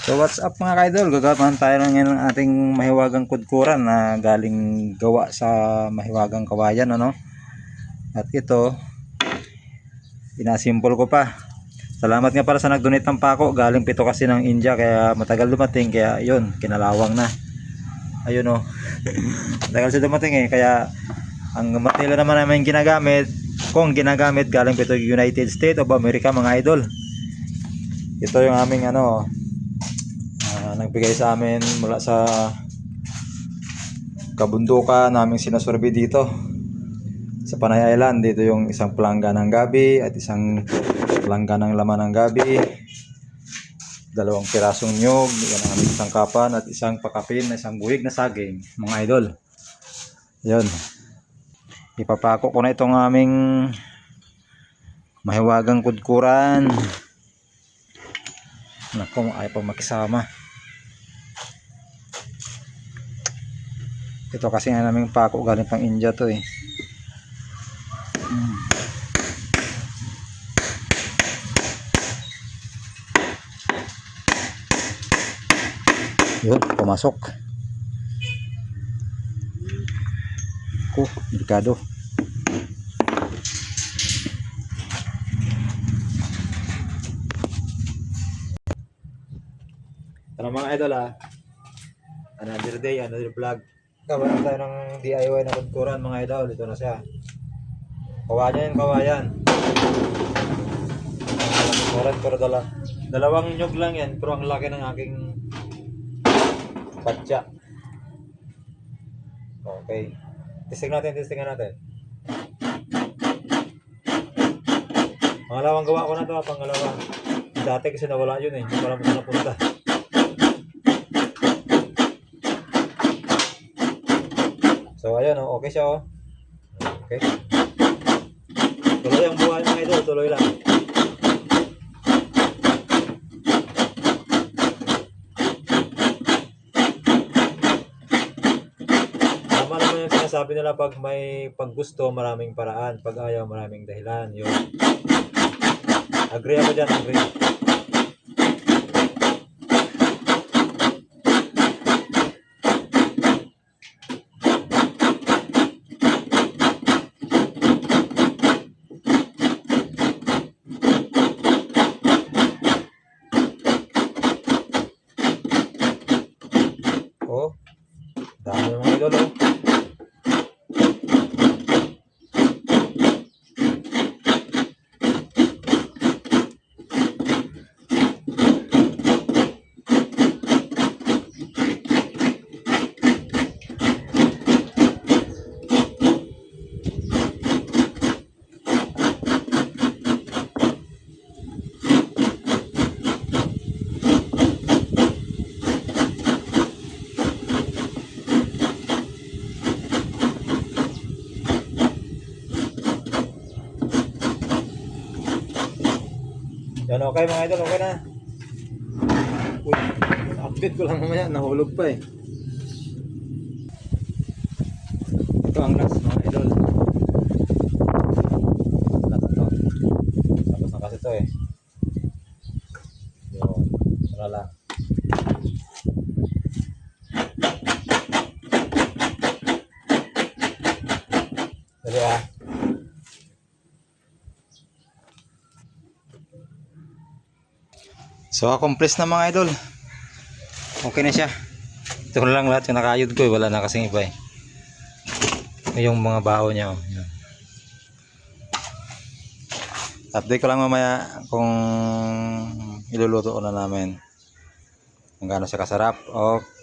So what's up mga kaidol, gagawan tayo ngayon ng ating mahiwagang kudkuran na galing gawa sa mahiwagang kawayan, ano? At ito, inasimpol ko pa. Salamat nga para sa nag-donate ng pako, galing pito kasi ng India kaya matagal dumating, kaya yun, kinalawang na. Ayun oh. Matagal siya dumating kaya ang material naman namin ginagamit, kung ginagamit galing pito United States of America mga idol. Ito yung aming nagbigay sa amin mula sa kabundukan naming sinasurvey dito sa Panay Island. Dito yung isang palangga ng gabi at isang palangga ng laman ng gabi, 2 pirasong nyog, yan ang aming isang kapan at isang pakapin na isang buhig na saging mga idol. Yun, ipapako ko na itong aming mahiwagang kudkuran. Naku, ayaw pa makisama. Ito kasi nga naming pako galing pang India to Yun, pumasok. Delikado. Tara mga idol another day, another vlog. Gawa na tayo ng DIY na kudkuran mga idol. Ito na siya. Kawayan, kawayan. Kudkuran pero dalawang nyog lang yan, pero ang laki ng aking patya. Okay. Testingan natin. Pangalawang gawa ko na to, pangalawa. Dati kasi nawala yun hindi para mo sa napunta. So ayan okay siya Okay. Tuloy ang buhay mga idol, tuloy lang. Tama naman yung sinasabi nila, pag may paggusto maraming paraan, pag ayaw maraming dahilan. Yun. Agree ako dyan, agree. Dami mga idol Yan, okay mga idol, okay na. Uy, update ko lang mamaya, nahulog pa Ito ang last mga idol. Last ito. Tapos na kasi ito Yun, wala lang. Dali So accomplish na mga idol. Okay na siya. Ito lang lahat yung nakayod ko wala na kasing iba yung mga bao niya Update ko lang mamaya kung iluluto ko na namin kung gaano siya kasarap. Okay.